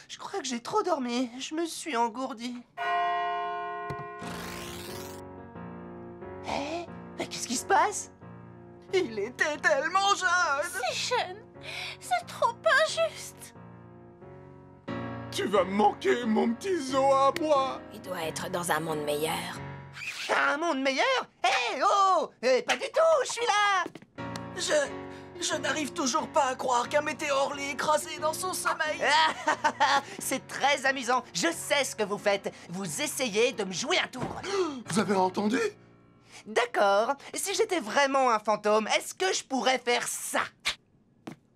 Je crois que j'ai trop dormi. Je me suis engourdi. Hé, mais qu'est-ce qui se passe? Il était tellement jeune! C'est jeune. C'est trop injuste. Tu vas me manquer, mon petit Zo à moi. Il doit être dans un monde meilleur. Un monde meilleur? Hé, oh! Pas du tout, je suis là! Je n'arrive toujours pas à croire qu'un météore l'ait écrasé dans son sommeil. C'est très amusant. Je sais ce que vous faites. Vous essayez de me jouer un tour. Vous avez entendu? D'accord. Si j'étais vraiment un fantôme, est-ce que je pourrais faire ça?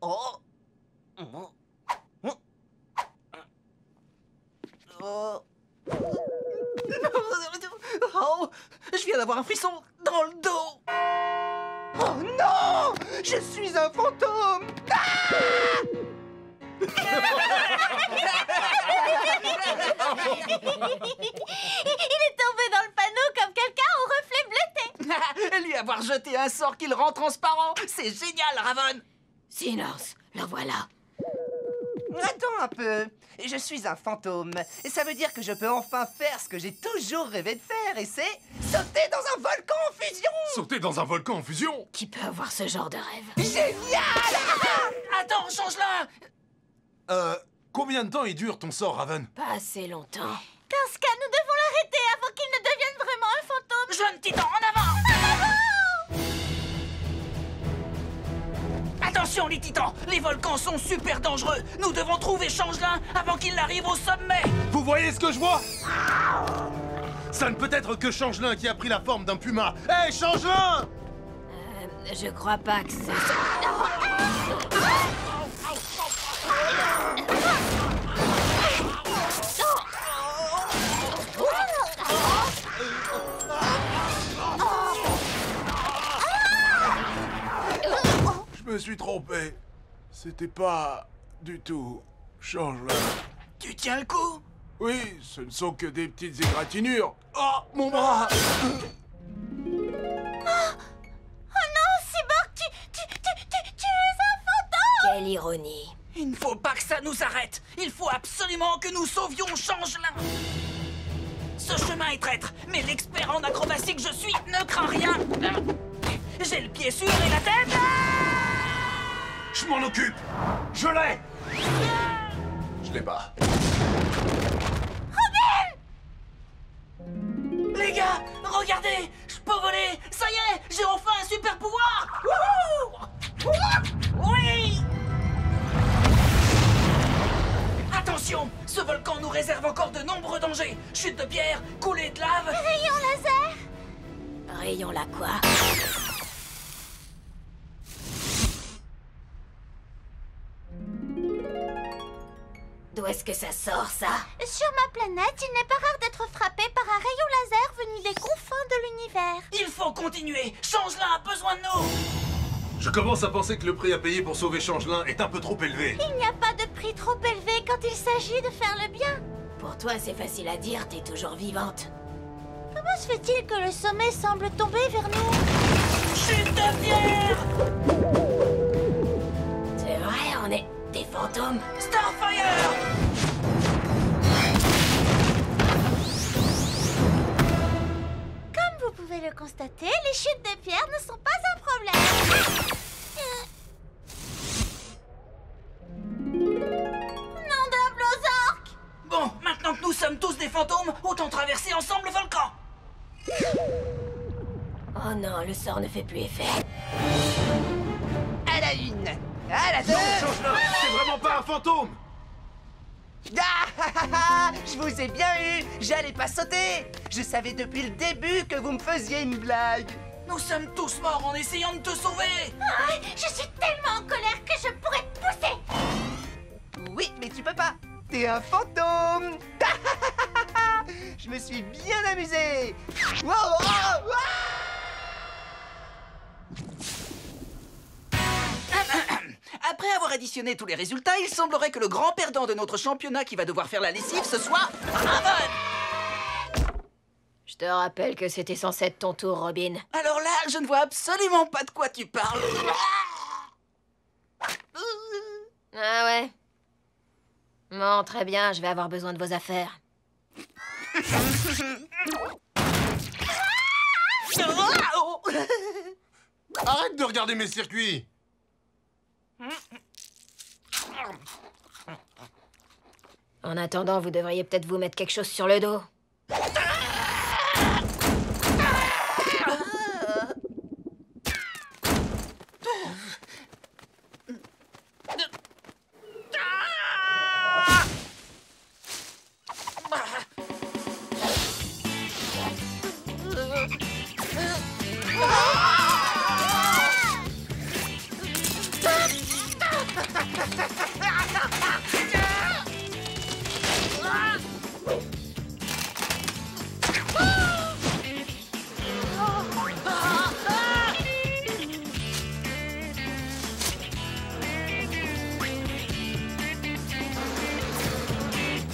Oh. Oh. Oh. Oh, je viens d'avoir un frisson dans le dos. Oh non! Je suis un fantôme! Il est tombé dans le panneau comme quelqu'un au reflet bleuté. Lui avoir jeté un sort qui le rend transparent. C'est génial, Ravon. Silence, la voilà. Attends un peu. Je suis un fantôme. Et ça veut dire que je peux enfin faire ce que j'ai toujours rêvé de faire. Et c'est sauter dans un volcan en fusion! Sauter dans un volcan en fusion? Qui peut avoir ce genre de rêve? Génial! Attends, change-la. Combien de temps il dure ton sort, Raven? Pas assez longtemps. Dans ce cas, nous devons l'arrêter avant qu'il ne devienne vraiment un fantôme. Jeune titan, en avant! Attention, les titans! Les volcans sont super dangereux! Nous devons trouver Changelin avant qu'il n'arrive au sommet! Vous voyez ce que je vois? Ça ne peut être que Changelin qui a pris la forme d'un puma. Hé, Changelin! Je crois pas que ça... Je me suis trompé. C'était pas du tout Changelin. Tu tiens le coup? Oui, ce ne sont que des petites égratignures. Oh, mon bras! Oh non, Cyborg, tu es un fantôme! Quelle ironie. Il ne faut pas que ça nous arrête! Il faut absolument que nous sauvions Changelin! Ce chemin est traître, mais l'expert en acrobatie que je suis ne craint rien! J'ai le pied sûr et la tête... Je m'en occupe! Je l'ai! Je l'ai pas. Les gars, regardez! Je peux voler! Ça y est, j'ai enfin un super pouvoir! Wouhou! Oui! Attention! Ce volcan nous réserve encore de nombreux dangers! Chute de pierre, coulée de lave... Rayon laser! Rayon la quoi? D'où est-ce que ça sort, ça? Sur ma planète, il n'est pas rare d'être frappé par un rayon laser venu des confins de l'univers. Il faut continuer! Changelin a besoin de nous! Je commence à penser que le prix à payer pour sauver Changelin est un peu trop élevé. Il n'y a pas de prix trop élevé quand il s'agit de faire le bien. Pour toi, c'est facile à dire, t'es toujours vivante. Comment se fait-il que le sommet semble tomber vers nous? Chute de pierre! C'est vrai, on est des fantômes. Starfire! Comme vous pouvez le constater, les chutes de pierre ne sont pas un problème. Nom d'un Blozork! Bon, maintenant que nous sommes tous des fantômes, autant traverser ensemble le volcan! Oh non, le sort ne fait plus effet. À la une, à la deux. Non, Changelin, c'est vraiment pas un fantôme! Je vous ai bien eu. J'allais pas sauter. Je savais depuis le début que vous me faisiez une blague. Nous sommes tous morts en essayant de te sauver! Ah, je suis tellement en colère que je pourrais te pousser. Oui, mais tu peux pas. T'es un fantôme. Je me suis bien amusé. Wow, oh, oh. Après avoir additionné tous les résultats, il semblerait que le grand perdant de notre championnat qui va devoir faire la lessive, ce soit Ravon! Je te rappelle que c'était censé être ton tour, Robin. Alors là, Je ne vois absolument pas de quoi tu parles. Ah ouais? Bon, très bien, je vais avoir besoin de vos affaires. Arrête de regarder mes circuits. En attendant, vous devriez peut-être vous mettre quelque chose sur le dos.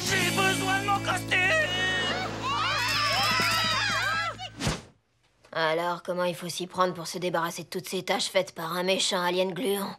J'ai besoin de mon costume. Alors, comment il faut s'y prendre pour se débarrasser de toutes ces tâches faites par un méchant alien gluant?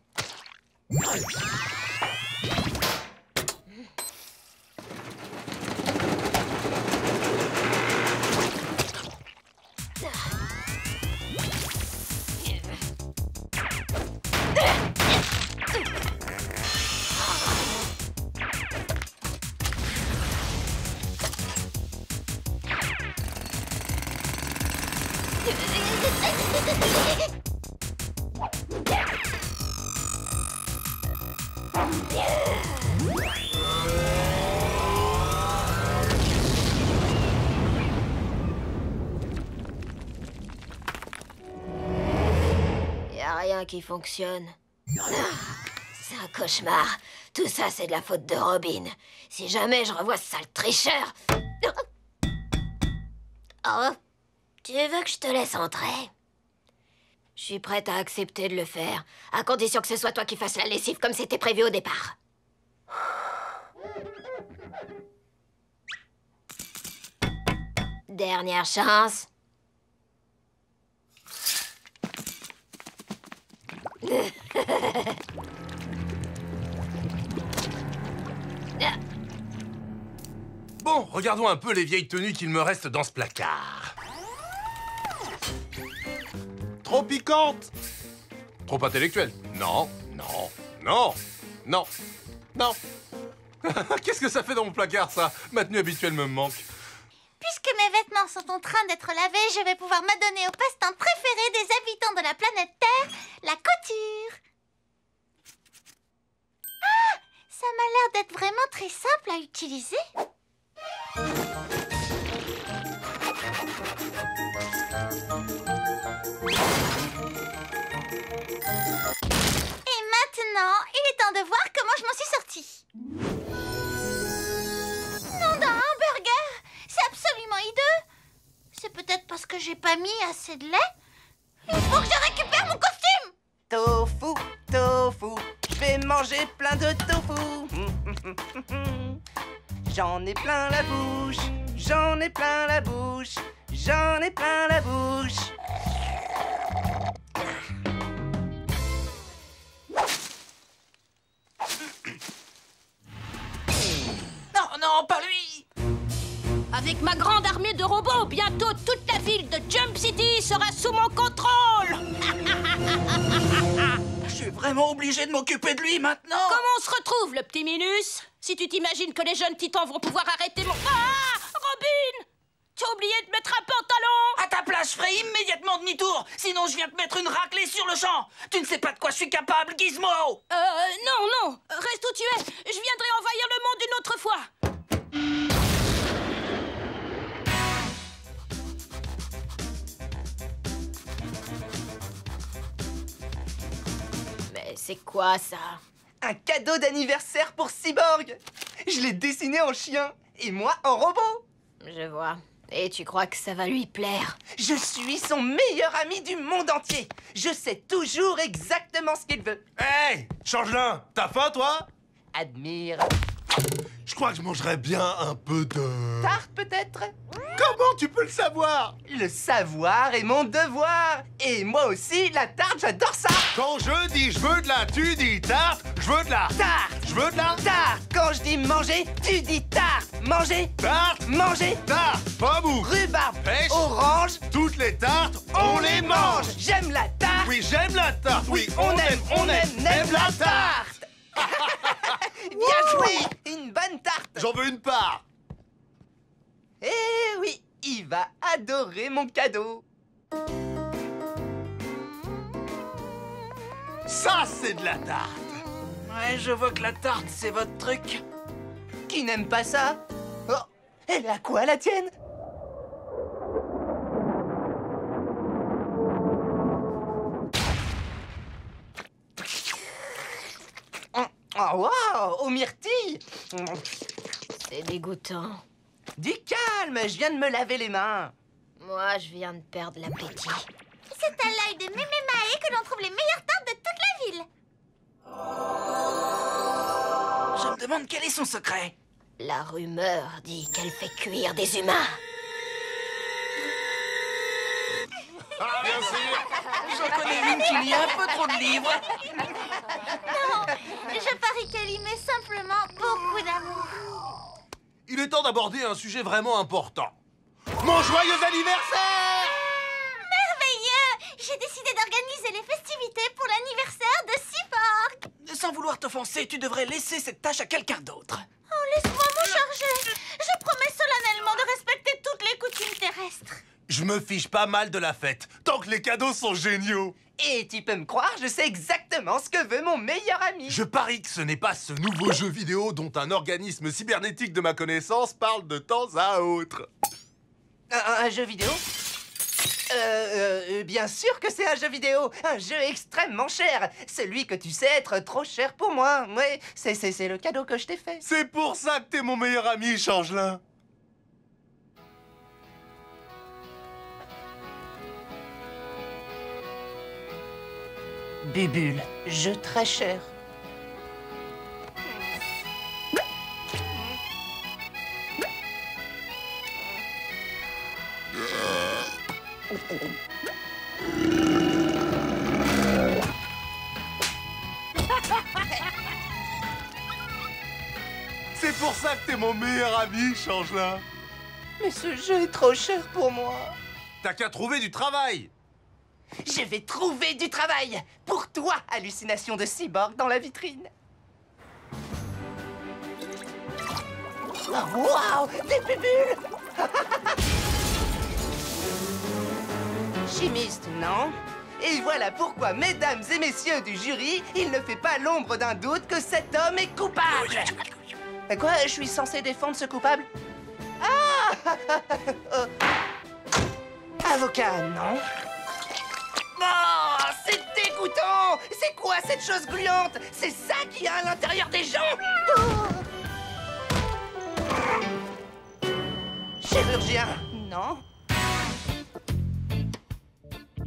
Y a rien qui fonctionne. C'est un cauchemar. Tout ça, c'est de la faute de Robin. Si jamais je revois ce sale tricheur... Oh, tu veux que je te laisse entrer? Je suis prête à accepter de le faire, à condition que ce soit toi qui fasses la lessive comme c'était prévu au départ. Dernière chance. Bon, regardons un peu les vieilles tenues qu'il me reste dans ce placard. Trop piquante. Trop intellectuelle. Non, non, non, non, non. Qu'est-ce que ça fait dans mon placard, ça? Ma tenue habituelle me manque. Puisque mes vêtements sont en train d'être lavés, je vais pouvoir m'adonner au passe-temps préféré des habitants de la planète Terre, la couture. Ah, ça m'a l'air d'être vraiment très simple à utiliser. Et maintenant, il est temps de voir comment je m'en suis sortie. Nom d'un hamburger! C'est absolument hideux! C'est peut-être parce que j'ai pas mis assez de lait? Il faut que je récupère mon costume! Tofu, tofu, je vais manger plein de tofu. J'en ai plein la bouche, j'en ai plein la bouche, j'en ai plein la bouche. Non, non, pas lui. Avec ma grande armée de robots, bientôt toute la ville de Jump City sera sous mon contrôle. Je suis vraiment obligé de m'occuper de lui maintenant. Comment on se retrouve, le petit Minus? Si tu t'imagines que les jeunes titans vont pouvoir arrêter mon... Ah, Robin! Tu as oublié de mettre un pantalon? À ta place, je ferai immédiatement demi-tour. Sinon, je viens te mettre une raclée sur le champ. Tu ne sais pas de quoi je suis capable, Gizmo. Non, non. Reste où tu es. Je viendrai envahir le monde une autre fois. Mais c'est quoi, ça? Un cadeau d'anniversaire pour Cyborg. Je l'ai dessiné en chien et moi en robot. Je vois. Et tu crois que ça va lui plaire? Je suis son meilleur ami du monde entier. Je sais toujours exactement ce qu'il veut. Hey, Changelin, t'as faim, toi? Admire. Je crois que je mangerais bien un peu de... Tarte, peut-être? Comment tu peux le savoir? Le savoir est mon devoir. Et moi aussi, la tarte, j'adore ça. Quand je dis je veux de la, tu dis tarte. Je veux de la Tarte. Je veux de la Tarte. Quand je dis manger, tu dis tarte. Manger. tarte. Manger. Tarte. Pomme ou Rhubarbe. Pêche. Orange. toutes les tartes, on les mange. J'aime la tarte. Oui, j'aime la tarte. Oui, on aime la tarte. Bien joué. Une bonne tarte. J'en veux une part. Eh oui, il va adorer mon cadeau. Ça, c'est de la tarte. Ouais, je vois que la tarte, c'est votre truc. Qui n'aime pas ça? Oh, elle a quoi, la tienne? Oh, wow, aux myrtilles. C'est dégoûtant. Du calme, je viens de me laver les mains. Moi, je viens de perdre l'appétit. C'est à l'œil de Mémé Mahé que l'on trouve les meilleures tartes de toute la ville. Je me demande quel est son secret. La rumeur dit qu'elle fait cuire des humains. Ah, bien sûr. J'en connais une qui lit un peu trop de livres. Non, je parie qu'elle y met simplement beaucoup d'amour. Il est temps d'aborder un sujet vraiment important. Mon joyeux anniversaire! Merveilleux! J'ai décidé d'organiser les festivités pour l'anniversaire de Cyborg. Sans vouloir t'offenser, tu devrais laisser cette tâche à quelqu'un d'autre. Oh, laisse-moi m'en charger. Je promets solennellement de respecter toutes les coutumes terrestres. Je me fiche pas mal de la fête, tant que les cadeaux sont géniaux. Et tu peux me croire, je sais exactement ce que veut mon meilleur ami. Je parie que ce n'est pas ce nouveau jeu vidéo dont un organisme cybernétique de ma connaissance parle de temps à autre. Un jeu vidéo? Bien sûr que c'est un jeu vidéo. Un jeu extrêmement cher. Celui que tu sais être trop cher pour moi. Ouais, c'est le cadeau que je t'ai fait. C'est pour ça que t'es mon meilleur ami, Changelin. Bubule, jeu très cher. C'est pour ça que t'es mon meilleur ami, Changelin. Mais ce jeu est trop cher pour moi. T'as qu'à trouver du travail. Je vais trouver du travail. Pour toi, hallucination de cyborg dans la vitrine. Oh, wow, des bubules. Chimiste, non? Et voilà pourquoi, mesdames et messieurs du jury, il ne fait pas l'ombre d'un doute que cet homme est coupable. Quoi? Je suis censé défendre ce coupable? Ah! Avocat, non? Oh, c'est dégoûtant! C'est quoi cette chose gluante? C'est ça qu'il y a à l'intérieur des gens? Oh. Chirurgien, non?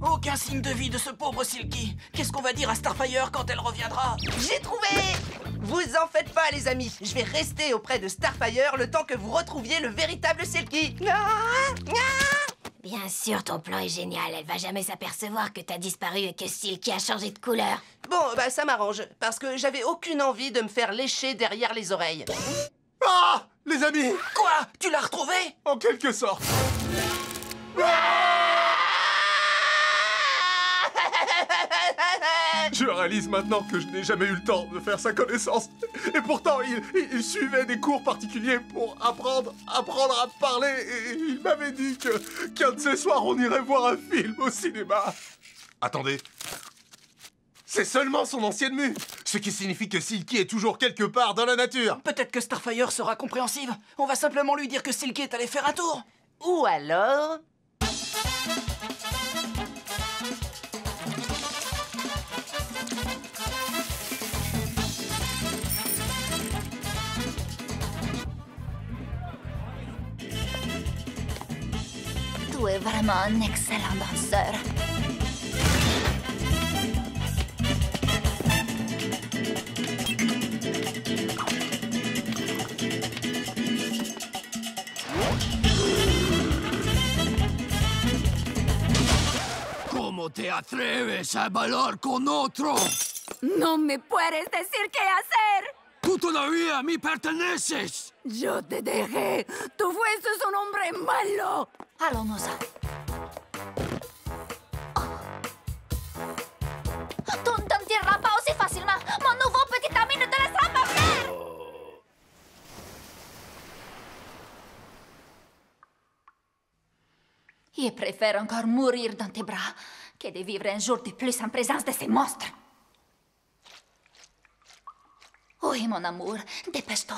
Aucun signe de vie de ce pauvre Silky. Qu'est-ce qu'on va dire à Starfire quand elle reviendra? J'ai trouvé! Vous en faites pas, les amis. Je vais rester auprès de Starfire le temps que vous retrouviez le véritable Silky. Bien sûr, ton plan est génial. Elle va jamais s'apercevoir que t'as disparu et que Silky a changé de couleur. Bon, bah ça m'arrange, parce que j'avais aucune envie de me faire lécher derrière les oreilles. Ah! Les amis! Quoi? Tu l'as retrouvé? En quelque sorte. Je réalise maintenant que je n'ai jamais eu le temps de faire sa connaissance. Et pourtant, il suivait des cours particuliers pour apprendre à parler. Et il m'avait dit qu'un de ces soirs, on irait voir un film au cinéma. Attendez. C'est seulement son ancienne mue. Ce qui signifie que Silky est toujours quelque part dans la nature. Peut-être que Starfire sera compréhensive. On va simplement lui dire que Silky est allé faire un tour. Ou alors... Tu es vraiment un excellent danseur. atreves a hablar con otro? No me puedes decir qué hacer. ¡Tú todavía me perteneces! Yo te dejé. Tú fuiste un hombre malo. Allons-nous. Tu ne me tireras pas aussi facilement. Mon nouveau petit ami ne te laissera pas faire. Je préfère encore mourir dans tes bras que de vivre un jour de plus en présence de ces monstres. Oui, mon amour, dépêche-toi.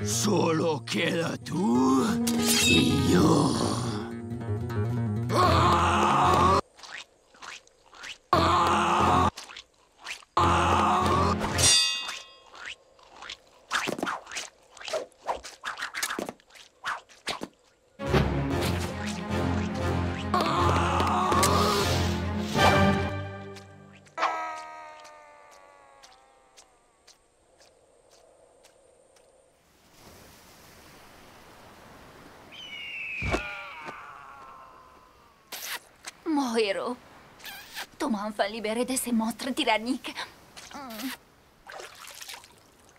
Solo queda tú y yo. Mon héros, tu m'as enfin libéré de ces monstres tyranniques.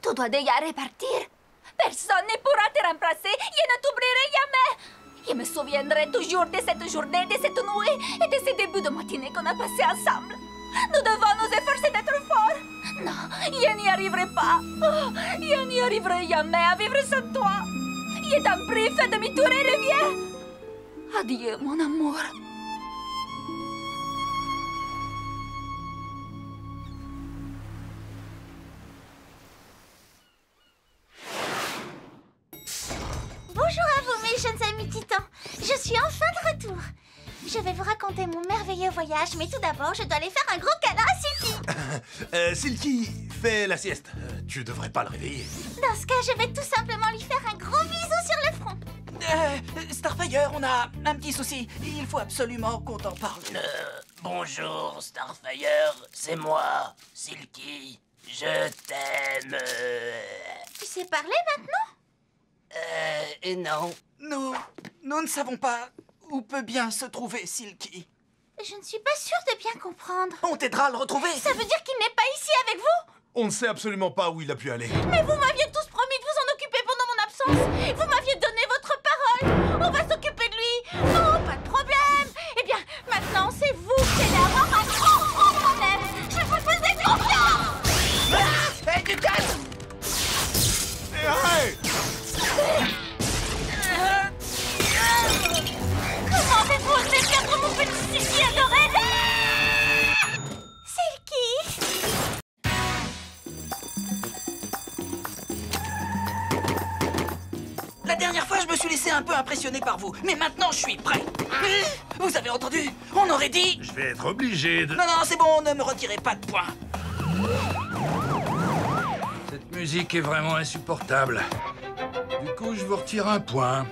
Tu dois déjà repartir. Personne ne pourra te remplacer. Je ne t'oublierai jamais. Je me souviendrai toujours de cette journée, de cette nuit et de ces débuts de matinée qu'on a passés ensemble. Nous devons nous efforcer d'être forts. Non, je n'y arriverai pas. Oh, je n'y arriverai jamais à vivre sans toi. Je t'en prie, fais demi-tour et reviens. Adieu, mon amour. Bonjour à vous, mes jeunes amis titans. Je suis enfin de retour. Je vais vous raconter mon merveilleux voyage, mais tout d'abord, je dois aller faire un gros câlin à Silky. Silky, fais la sieste. Tu devrais pas le réveiller. Dans ce cas, je vais tout simplement lui faire un gros bisou sur le front. Starfire, on a un petit souci. Il faut absolument qu'on t'en parle. Bonjour, Starfire. C'est moi, Silky. Je t'aime. Tu sais parler maintenant? Non. Nous ne savons pas où peut bien se trouver Silky. Je ne suis pas sûre de bien comprendre. On t'aidera à le retrouver. Ça veut dire qu'il n'est pas ici avec vous? On ne sait absolument pas où il a pu aller. Mais vous m'aviez tous promis de vous en occuper pendant mon absence. Vous m'aviez donné votre parole. On va s'occuper de lui. Non, pas de problème. Eh bien, maintenant, c'est vous qui allez avoir un grand problème. Je vous faisais confiance. Hé, du calme! Hey! Comment avez-vous osé perdre mon petit Silky adoré? Silky! La dernière fois, je me suis laissé un peu impressionner par vous. Mais maintenant, je suis prêt. Vous avez entendu? On aurait dit... Je vais être obligé de... Non, c'est bon, ne me retirez pas de points. Cette musique est vraiment insupportable. Du coup, je vous retire un point.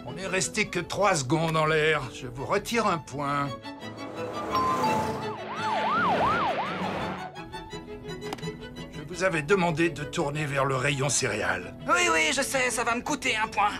On est resté que 3 secondes en l'air. Je vous retire un point. Je vous avais demandé de tourner vers le rayon céréales. Oui, je sais, ça va me coûter un point.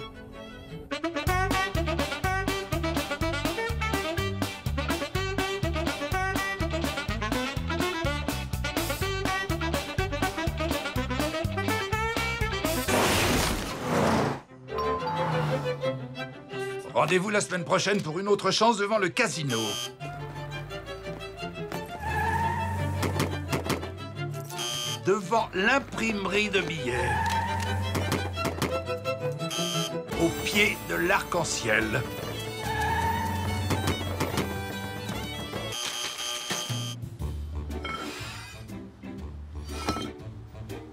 Rendez-vous la semaine prochaine pour une autre chance devant le casino. Devant l'imprimerie de billets. Au pied de l'arc-en-ciel.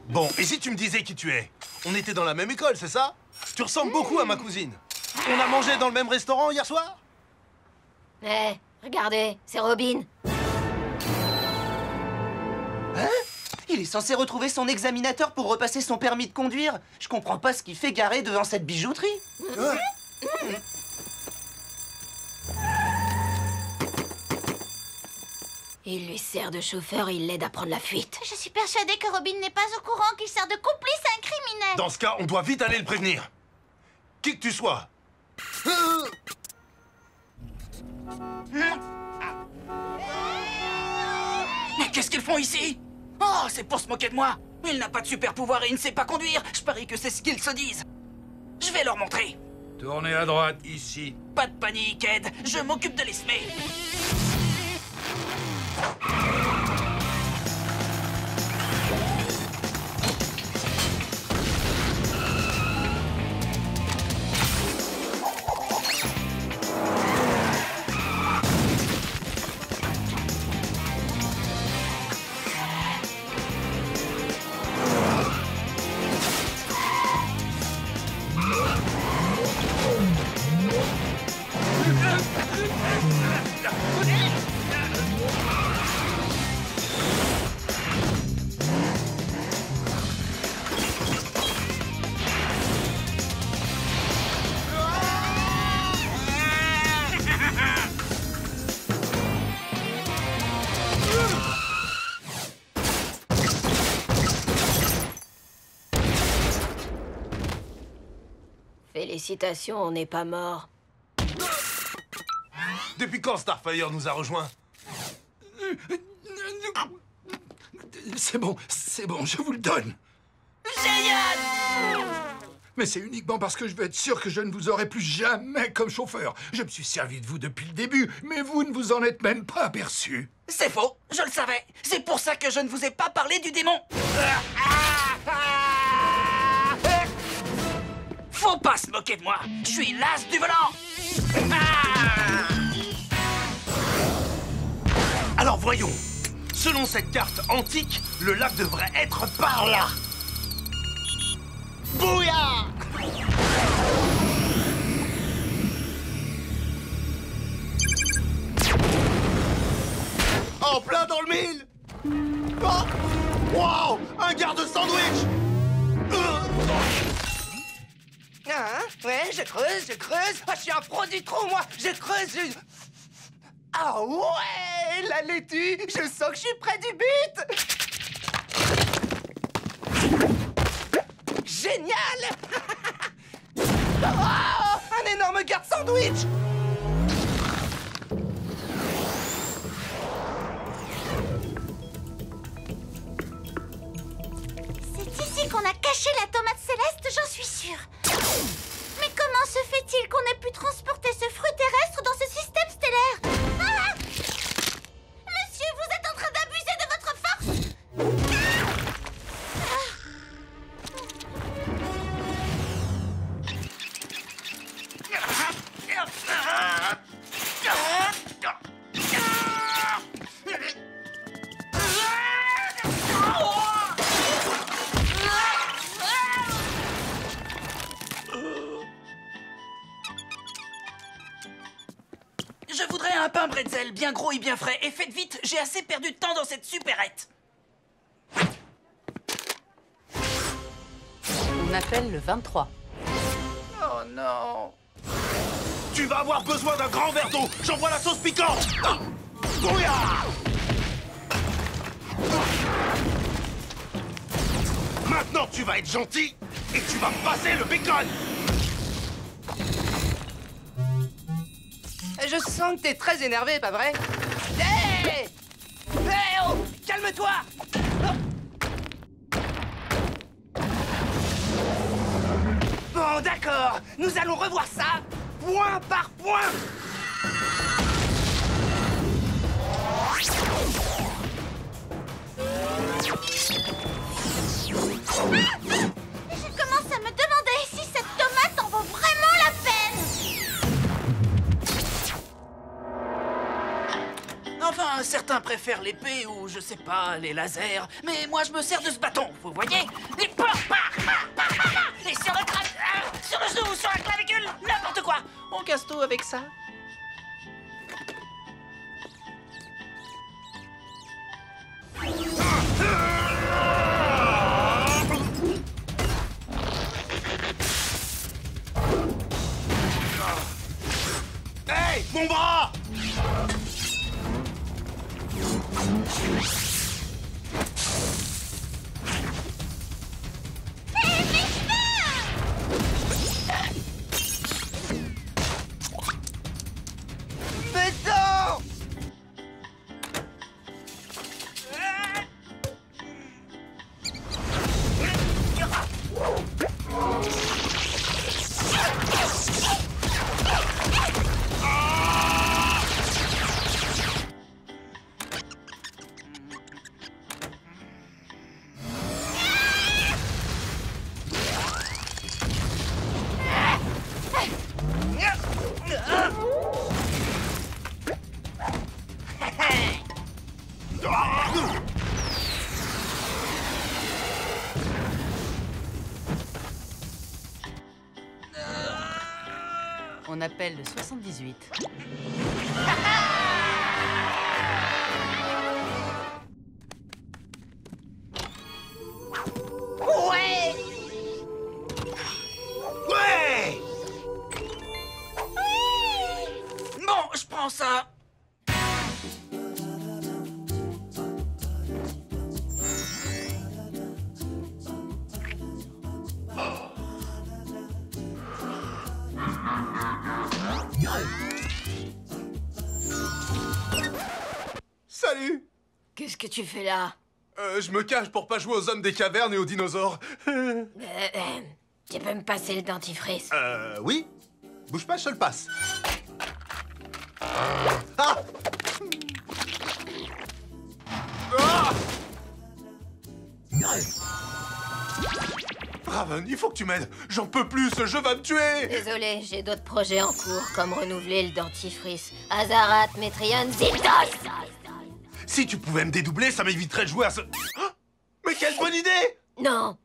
Bon, et si tu me disais qui tu es? On était dans la même école, c'est ça? Tu ressembles beaucoup à ma cousine. On a mangé dans le même restaurant hier soir? Eh, regardez, c'est Robin. Hein? Il est censé retrouver son examinateur pour repasser son permis de conduire. Je comprends pas ce qu'il fait garé devant cette bijouterie. Il lui sert de chauffeur et il l'aide à prendre la fuite. Je suis persuadée que Robin n'est pas au courant qu'il sert de complice à un criminel. Dans ce cas, on doit vite aller le prévenir. Qui que tu sois. Mais qu'est-ce qu'ils font ici? Oh, c'est pour se moquer de moi. Il n'a pas de super pouvoir et il ne sait pas conduire. Je parie que c'est ce qu'ils se disent. Je vais leur montrer. Tournez à droite, ici. Pas de panique, Ed. Je m'occupe de l'Esmé. Félicitations, on n'est pas mort. Depuis quand Starfire nous a rejoints? C'est bon, je vous le donne. Génial! Mais c'est uniquement parce que je veux être sûr que je ne vous aurai plus jamais comme chauffeur. Je me suis servi de vous depuis le début, mais vous ne vous en êtes même pas aperçu. C'est faux, je le savais. C'est pour ça que je ne vous ai pas parlé du démon. Faut pas se moquer de moi. Je suis l'as du volant. Alors voyons. Selon cette carte antique, le lac devrait être par là. Bouya! En plein dans le mille! Oh! Wow! Un garde sandwich! Hein? Ouais, je creuse. Ah, je suis un pro du trou, moi. Je creuse. Ah ouais, la laitue. Je sens que je suis près du but. Génial. Oh, un énorme garde sandwich. C'est ici qu'on a caché la tomate céleste, j'en suis sûre. Mais comment se fait-il qu'on ait pu transporter ce fruit terrestre dans ce système stellaire? Ah! Monsieur, vous êtes en train d'abuser de votre force! Je voudrais un pain bretzel bien gros et bien frais. Et faites vite, j'ai assez perdu de temps dans cette supérette. On appelle le 23. Oh non. Tu vas avoir besoin d'un grand verre d'eau. J'envoie la sauce piquante. Bouya! Maintenant, tu vas être gentil et tu vas me passer le bacon. Je sens que t'es très énervé, pas vrai? Hé! Hé, oh! Calme-toi! Bon, d'accord. Nous allons revoir ça, point par point. Je commence à me demander si cette tomate en vaut vraiment la peine. Enfin, certains préfèrent l'épée ou, je sais pas, les lasers. Mais moi, je me sers de ce bâton, vous voyez? Et Casto, avec ça? Hey, mon bras! Béton! On appelle le 78. Ouais! Ouais! Bon, je prends ça. Salut! Qu'est-ce que tu fais là? Je me cache pour pas jouer aux hommes des cavernes et aux dinosaures. Tu peux me passer le dentifrice? Oui. Bouge pas, je te le passe. Ah! Ah! Raven, il faut que tu m'aides. J'en peux plus, ce jeu va me tuer. Désolé, j'ai d'autres projets en cours, comme renouveler le dentifrice. Azarat, Metrion, Zintos! Si tu pouvais me dédoubler, ça m'éviterait de jouer à ce... Ah! Mais quelle bonne idée! Non!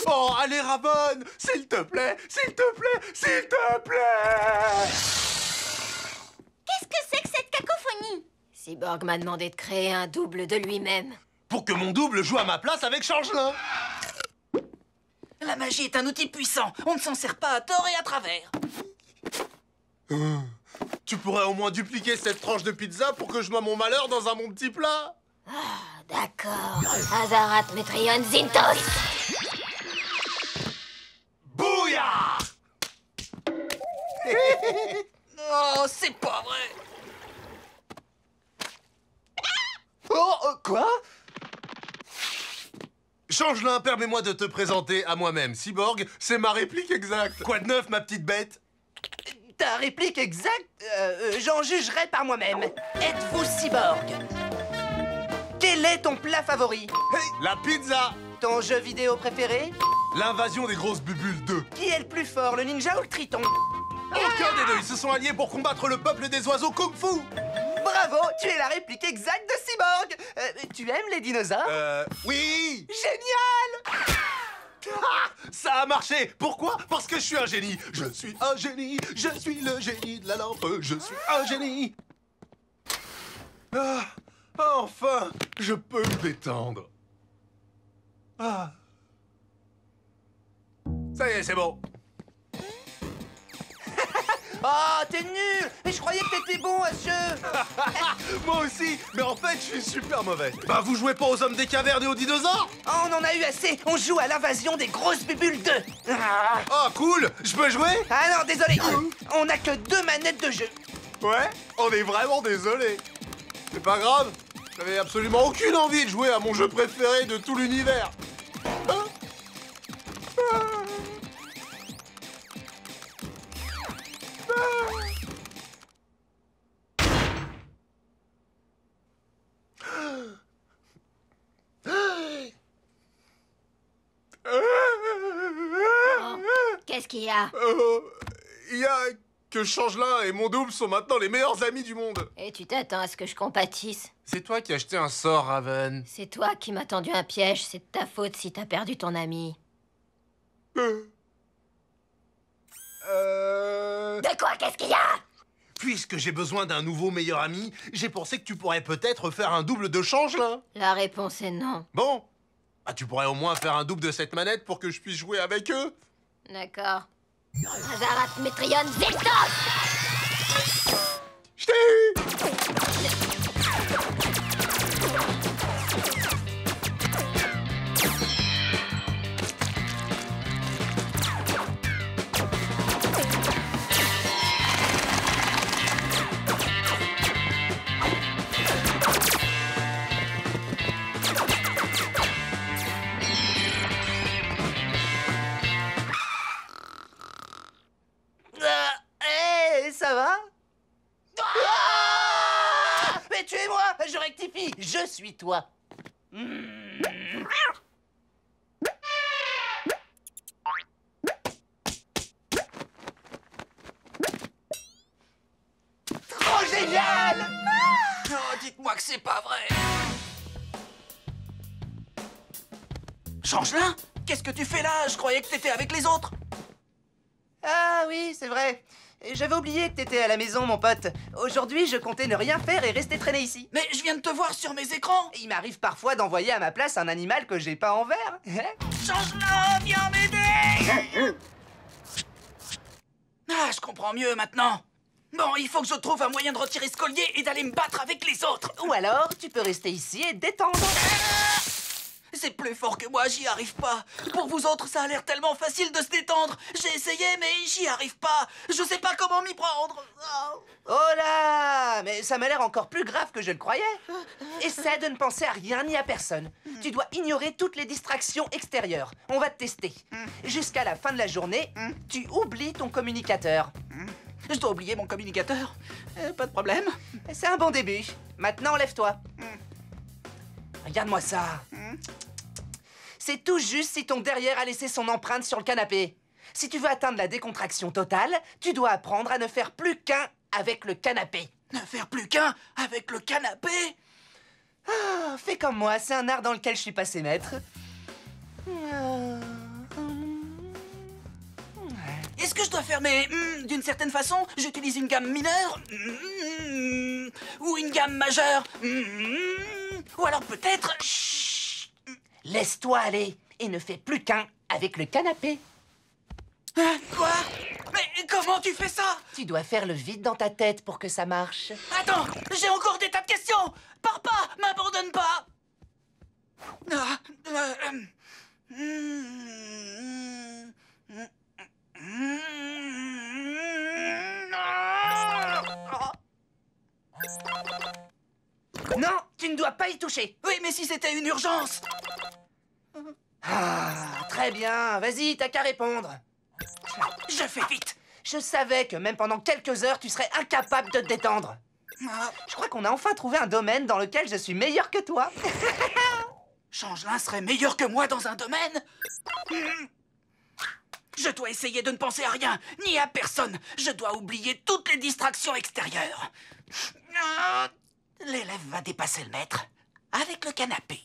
Oh, allez, Raven! S'il te plaît! S'il te plaît! S'il te plaît! Qu'est-ce que c'est que cette cacophonie? Cyborg m'a demandé de créer un double de lui-même. Pour que mon double joue à ma place avec Changelin. La magie est un outil puissant. On ne s'en sert pas à tort et à travers. Tu pourrais au moins dupliquer cette tranche de pizza pour que je noie mon malheur dans un bon petit plat? Ah, d'accord. Azarat, Metrion, Zintos! Bouya! Oh, c'est pas vrai. Oh, quoi? Changelin, permets-moi de te présenter à moi-même. Cyborg, c'est ma réplique exacte. Quoi de neuf, ma petite bête? Ta réplique exacte? J'en jugerai par moi-même. Êtes-vous cyborg? Quel est ton plat favori? Hey, la pizza! Ton jeu vidéo préféré? L'invasion des grosses bubules 2. Qui est le plus fort, le ninja ou le triton? Aucun des deux, ils se sont alliés pour combattre le peuple des oiseaux Kung Fu. Bravo, tu es la réplique exacte de Cyborg. Tu aimes les dinosaures? Oui. Génial! Ah, ça a marché. Pourquoi? Parce que je suis un génie. Je suis un génie. Je suis le génie de la lampe. Je suis un génie. Ah, enfin, je peux me détendre. Ah. Ça y est, c'est bon. Oh, t'es nul! Mais je croyais que t'étais bon à ce jeu! Moi aussi, mais en fait, je suis super mauvais. Bah, vous jouez pas aux hommes des cavernes et aux dinosaures? Oh, on en a eu assez! On joue à l'invasion des grosses bubules 2! Oh, cool! Je peux jouer? Ah non, désolé! On a que 2 manettes de jeu! Ouais, on est vraiment désolé. C'est pas grave, j'avais absolument aucune envie de jouer à mon jeu préféré de tout l'univers. Hein? Ah. Qu'est-ce qu'il y a? Il y a que Changelin et mon double sont maintenant les meilleurs amis du monde. Et tu t'attends à ce que je compatisse? C'est toi qui as acheté un sort, Raven. C'est toi qui m'as tendu un piège, c'est de ta faute si t'as perdu ton ami. De quoi? Qu'est-ce qu'il y a? Puisque j'ai besoin d'un nouveau meilleur ami, j'ai pensé que tu pourrais peut-être faire un double de Changelin. La réponse est non. Bon, bah, tu pourrais au moins faire un double de cette manette pour que je puisse jouer avec eux. D'accord. Azarat Metrion Ziltos! Je t'ai eu! Ça va? Ah! Mais tuez-moi! Je rectifie! Je suis toi! Trop génial! Oh, dites-moi que c'est pas vrai. Changelin, qu'est-ce que tu fais là? Je croyais que t'étais avec les autres. Ah oui, c'est vrai. J'avais oublié que t'étais à la maison, mon pote. Aujourd'hui, je comptais ne rien faire et rester traîné ici. Mais je viens de te voir sur mes écrans. Il m'arrive parfois d'envoyer à ma place un animal que j'ai pas en verre. Changelin, viens m'aider. Ah, je comprends mieux maintenant. Bon, il faut que je trouve un moyen de retirer ce collier et d'aller me battre avec les autres. Ou alors, tu peux rester ici et te détendre. C'est plus fort que moi, j'y arrive pas. Pour vous autres, ça a l'air tellement facile de se détendre. J'ai essayé, mais j'y arrive pas. Je sais pas comment m'y prendre. Oh là! Mais ça m'a l'air encore plus grave que je le croyais. Essaie de ne penser à rien ni à personne. Tu dois ignorer toutes les distractions extérieures. On va te tester. Jusqu'à la fin de la journée, tu oublies ton communicateur. Je dois oublier mon communicateur? Pas de problème. C'est un bon début. Maintenant, lève-toi. Regarde-moi ça. C'est tout juste si ton derrière a laissé son empreinte sur le canapé. Si tu veux atteindre la décontraction totale, tu dois apprendre à ne faire plus qu'un avec le canapé. Ne faire plus qu'un avec le canapé? Ah, fais comme moi, c'est un art dans lequel je suis passé maître. Est-ce que je dois faire mes d'une certaine façon? J'utilise une gamme mineure ou une gamme majeure ou alors peut-être... Laisse-toi aller et ne fais plus qu'un avec le canapé. Hein, quoi? Mais comment tu fais ça? Tu dois faire le vide dans ta tête pour que ça marche. Attends, j'ai encore des tas de questions. Pars pas, m'abandonne pas. Non, tu ne dois pas y toucher. Oui, mais si c'était une urgence. Ah, très bien. Vas-y, t'as qu'à répondre. Je fais vite. Je savais que même pendant quelques heures, tu serais incapable de te détendre. Je crois qu'on a enfin trouvé un domaine dans lequel je suis meilleur que toi. Changelin serait meilleur que moi dans un domaine? Je dois essayer de ne penser à rien, ni à personne. Je dois oublier toutes les distractions extérieures. L'élève va dépasser le maître avec le canapé.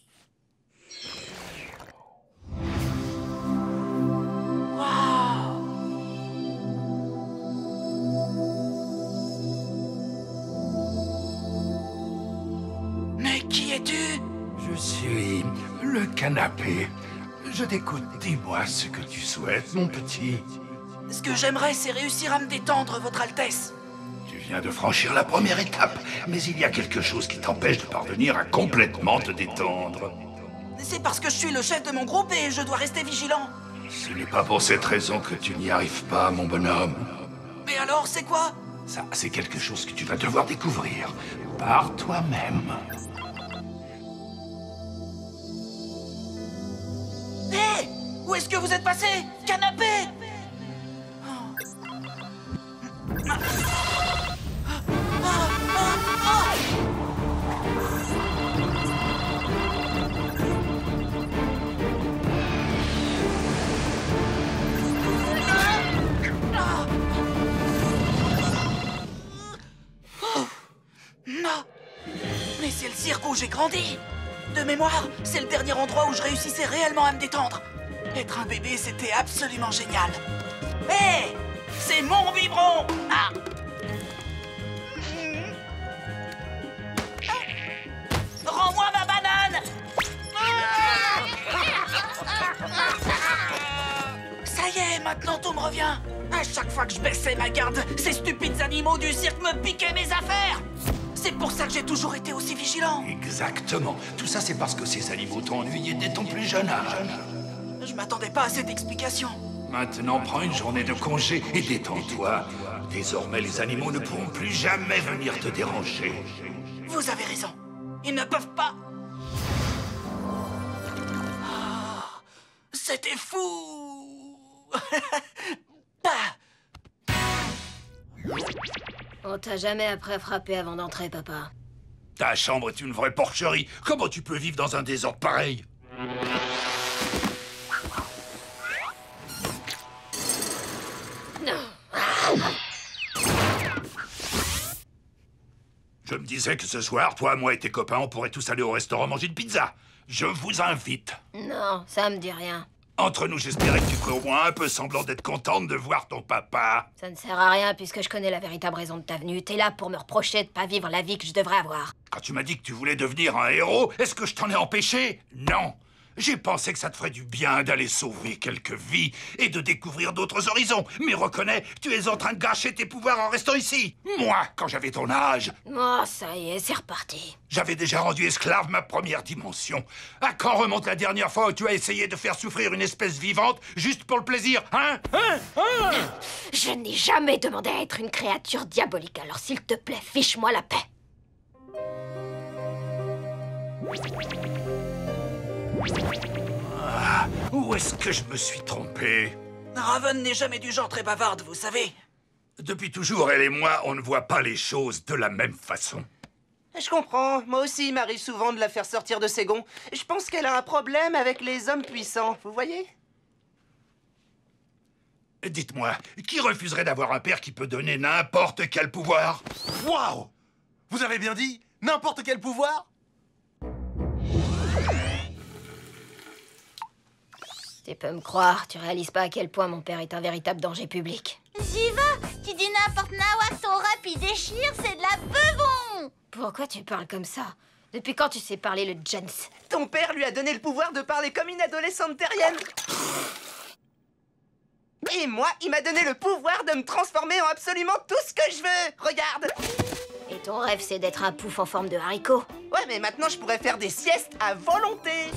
Mais qui es-tu? Je suis le canapé. Je t'écoute. Dis-moi ce que tu souhaites, mon petit. Ce que j'aimerais, c'est réussir à me détendre, Votre Altesse. Tu viens de franchir la première étape, mais il y a quelque chose qui t'empêche de parvenir à complètement te détendre. C'est parce que je suis le chef de mon groupe et je dois rester vigilant. Ce n'est pas pour cette raison que tu n'y arrives pas, mon bonhomme. Mais alors, c'est quoi? Ça, c'est quelque chose que tu vas devoir découvrir par toi-même. Hé! Où est-ce que vous êtes passé? Canapé! Mais c'est le cirque où j'ai grandi. De mémoire, c'est le dernier endroit où je réussissais réellement à me détendre. Être un bébé, c'était absolument génial. Hé! C'est C'est mon biberon. Ah. Rends-moi ma banane. Ça y est, maintenant tout me revient. À chaque fois que je baissais ma garde, ces stupides animaux du cirque me piquaient mes affaires. C'est pour ça que j'ai toujours été aussi vigilant. Exactement. Tout ça, c'est parce que ces animaux t'ont ennuyé dès ton plus jeune âge. Je m'attendais pas à cette explication. Maintenant, prends une journée de congé et détends-toi. Désormais, les animaux ne pourront plus jamais venir te déranger. Vous avez raison. Ils ne peuvent pas. Oh, c'était fou. On t'a jamais appris à frapper avant d'entrer, papa. Ta chambre est une vraie porcherie. Comment tu peux vivre dans un désordre pareil? Je me disais que ce soir, toi, moi et tes copains, on pourrait tous aller au restaurant manger une pizza. Je vous invite. Non, ça me dit rien. Entre nous, j'espérais que tu ferais au moins un peu semblant d'être contente de voir ton papa. Ça ne sert à rien puisque je connais la véritable raison de ta venue. T'es là pour me reprocher de pas vivre la vie que je devrais avoir. Quand tu m'as dit que tu voulais devenir un héros, est-ce que je t'en ai empêché? Non. J'ai pensé que ça te ferait du bien d'aller sauver quelques vies et de découvrir d'autres horizons. Mais reconnais, tu es en train de gâcher tes pouvoirs en restant ici. Moi, quand j'avais ton âge... Oh, ça y est, c'est reparti. J'avais déjà rendu esclave ma première dimension. À quand remonte la dernière fois où tu as essayé de faire souffrir une espèce vivante juste pour le plaisir, hein? Je n'ai jamais demandé à être une créature diabolique, alors s'il te plaît, fiche-moi la paix. Ah, où est-ce que je me suis trompé? Raven n'est jamais du genre très bavarde, vous savez. Depuis toujours, elle et moi, on ne voit pas les choses de la même façon. Je comprends. Moi aussi, il m'arrive souvent de la faire sortir de ses gonds. Je pense qu'elle a un problème avec les hommes puissants, vous voyez? Dites-moi, qui refuserait d'avoir un père qui peut donner n'importe quel pouvoir? Waouh! Vous avez bien dit n'importe quel pouvoir? Tu peux me croire, tu réalises pas à quel point mon père est un véritable danger public. J'y vas! Tu dis n'importe nawak, ton rap il déchire, c'est de la beubon! Pourquoi tu parles comme ça? Depuis quand tu sais parler le Jens? Ton père lui a donné le pouvoir de parler comme une adolescente terrienne. Et moi, il m'a donné le pouvoir de me transformer en absolument tout ce que je veux. Regarde. Et ton rêve, c'est d'être un pouf en forme de haricot? Ouais, mais maintenant, je pourrais faire des siestes à volonté.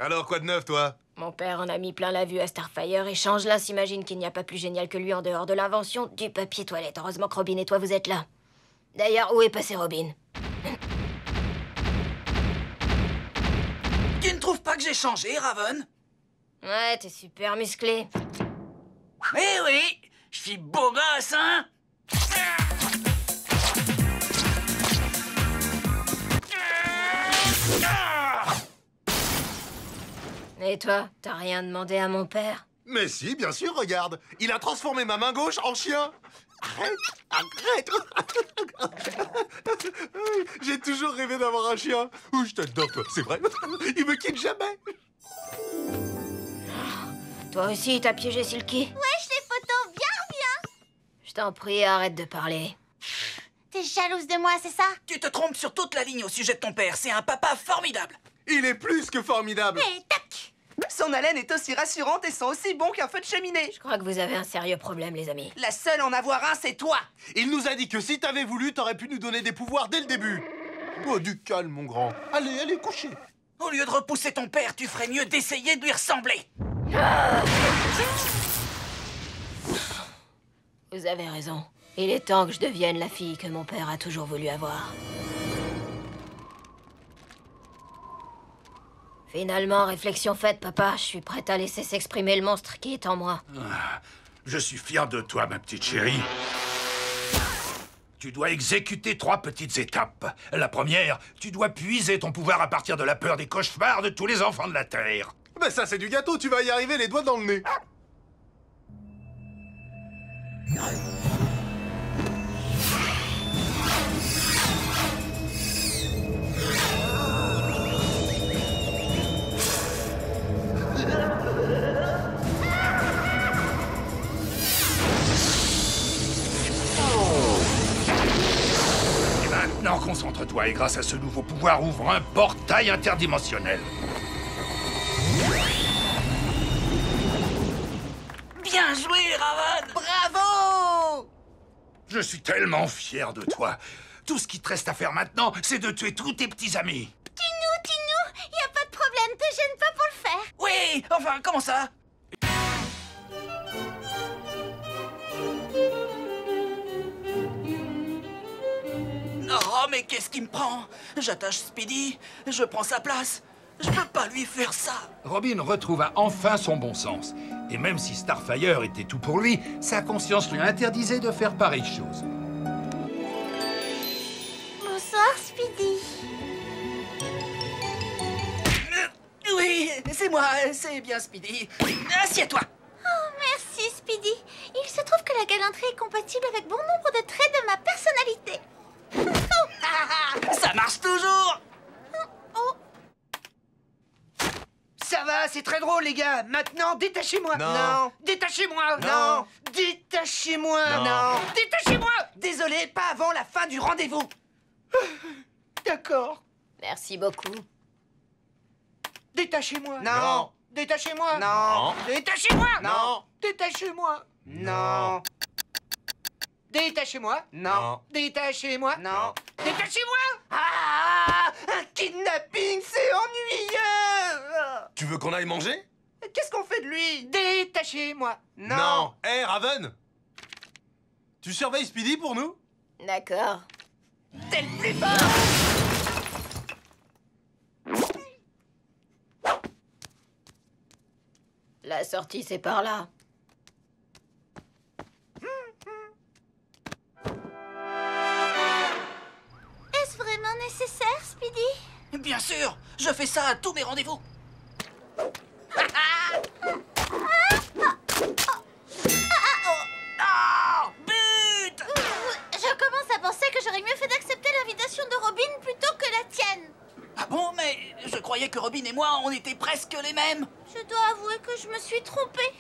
Alors, quoi de neuf, toi? Mon père en a mis plein la vue à Starfire et Changelin s'imagine qu'il n'y a pas plus génial que lui en dehors de l'invention du papier toilette. Heureusement que Robin et toi, vous êtes là. D'ailleurs, où est passé Robin? Tu ne trouves pas que j'ai changé, Raven? Ouais, t'es super musclé. Eh oui, je suis beau gosse, hein? Et toi, t'as rien demandé à mon père? Mais si, bien sûr, regarde. Il a transformé ma main gauche en chien. Arrête, arrête. J'ai toujours rêvé d'avoir un chien. Ouh, je t'adore, toi, c'est vrai. Il me quitte jamais. Toi aussi, t'as piégé Silky? Wesh, les photos, bien. Je t'en prie, arrête de parler. T'es jalouse de moi, c'est ça? Tu te trompes sur toute la ligne au sujet de ton père. C'est un papa formidable. Il est plus que formidable. Et tac! Son haleine est aussi rassurante et sent aussi bon qu'un feu de cheminée. Je crois que vous avez un sérieux problème, les amis. La seule à en avoir un, c'est toi. Il nous a dit que si t'avais voulu, t'aurais pu nous donner des pouvoirs dès le début. Oh, du calme, mon grand. Allez, allez, couchez. Au lieu de repousser ton père, tu ferais mieux d'essayer de lui ressembler. Vous avez raison. Il est temps que je devienne la fille que mon père a toujours voulu avoir. Finalement, réflexion faite, papa, je suis prête à laisser s'exprimer le monstre qui est en moi. Je suis fier de toi, ma petite chérie. Tu dois exécuter 3 petites étapes. La première, tu dois puiser ton pouvoir à partir de la peur des cauchemars de tous les enfants de la Terre. Ben ça, c'est du gâteau, tu vas y arriver les doigts dans le nez. entre toi et grâce à ce nouveau pouvoir ouvre un portail interdimensionnel. Bien joué, Raven! Bravo! Je suis tellement fier de toi. Tout ce qui te reste à faire maintenant, c'est de tuer tous tes petits amis. Tinou, y a pas de problème, te gêne pas pour le faire. Oui, enfin, comment ça? Oh, mais qu'est-ce qui me prend? J'attache Speedy, je prends sa place. Je peux pas lui faire ça. Robin retrouva enfin son bon sens. Et même si Starfire était tout pour lui, sa conscience lui interdisait de faire pareille chose. Bonsoir, Speedy. Oui, c'est moi, c'est bien Speedy. Assieds-toi. Oh, merci, Speedy. Il se trouve que la galanterie est compatible avec bon nombre de traits de ma personnalité. Ça marche toujours. Oh. Ça va, c'est très drôle, les gars. Maintenant, détachez-moi. Non. Détachez-moi. Non. Détachez-moi. Non. Détachez-moi. Désolé, pas avant la fin du rendez-vous. D'accord. Merci beaucoup. Détachez-moi. Non. Détachez-moi. Non. Détachez-moi. Non. Détachez-moi. Non. Détachez-moi. Non. Détachez-moi. Non. Détachez-moi. Ah! Un kidnapping, c'est ennuyeux! Tu veux qu'on aille manger? Qu'est-ce qu'on fait de lui? Détachez-moi. Non. Hé, Raven! Tu surveilles Speedy pour nous? D'accord. T'es le plus fort! La sortie, c'est par là. Est-ce vraiment nécessaire, Speedy? Bien sûr, je fais ça à tous mes rendez-vous. Ah! But! Je commence à penser que j'aurais mieux fait d'accepter l'invitation de Robin plutôt que la tienne. Ah bon, mais je croyais que Robin et moi, on était presque les mêmes. Je dois avouer que je me suis trompée.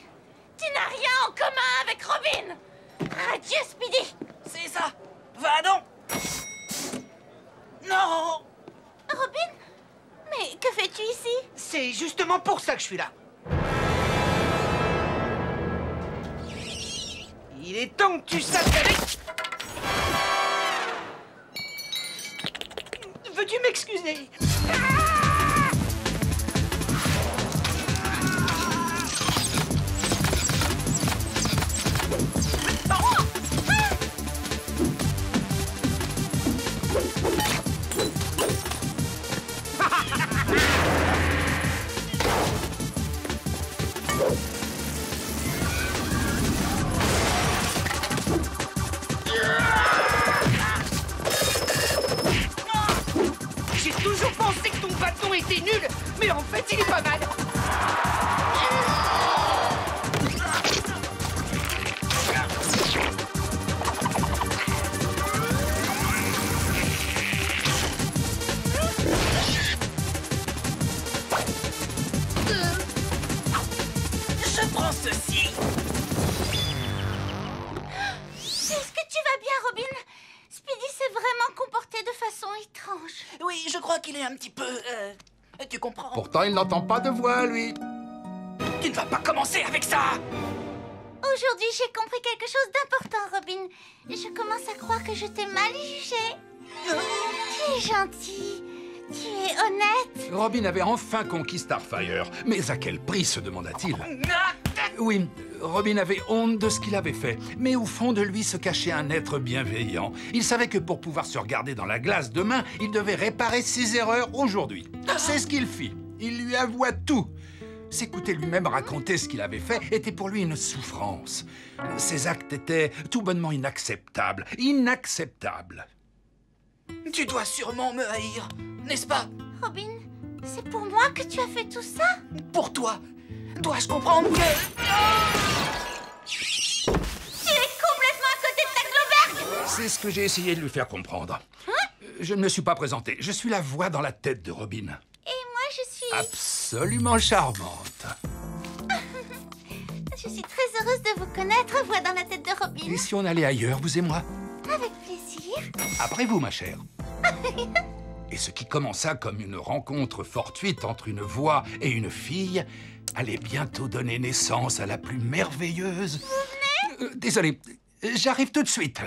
Tu n'as rien en commun avec Robin. Adieu, Speedy. C'est ça. Va donc. Non. Robin? Mais que fais-tu ici? C'est justement pour ça que je suis là. Il est temps que tu saches avec... Veux-tu m'excuser? J'ai toujours pensé que ton bâton était nul, mais en fait, il est pas mal. Je prends ceci. Est-ce que tu vas bien, Robin? Speedy s'est vraiment comporté de façon étrange. Oui, je crois qu'il est un petit peu... tu comprends? Pourtant, il n'entend pas de voix, lui. Tu ne vas pas commencer avec ça. Aujourd'hui, j'ai compris quelque chose d'important, Robin. Je commence à croire que je t'ai mal jugé. Tu es gentil. Tu es honnête. Robin avait enfin conquis Starfire. Mais à quel prix, se demanda-t-il? Oui, Robin avait honte de ce qu'il avait fait. Mais au fond de lui se cachait un être bienveillant. Il savait que pour pouvoir se regarder dans la glace demain, il devait réparer ses erreurs aujourd'hui. C'est ce qu'il fit. Il lui avoua tout. S'écouter lui-même raconter ce qu'il avait fait était pour lui une souffrance. Ses actes étaient tout bonnement inacceptables. Inacceptables. Tu dois sûrement me haïr, n'est-ce pas? Robin, c'est pour moi que tu as fait tout ça? Pour toi. Dois-je comprendre que... Tu es complètement à côté de ta Cloberg! C'est ce que j'ai essayé de lui faire comprendre. Je ne me suis pas présenté. Je suis la voix dans la tête de Robin. Et moi, je suis... Absolument charmante. Je suis très heureuse de vous connaître, voix dans la tête de Robin. Et si on allait ailleurs, vous et moi? Avec plaisir. Après vous, ma chère. Et ce qui commença comme une rencontre fortuite entre une voix et une fille allait bientôt donner naissance à la plus merveilleuse... Désolé, j'arrive tout de suite.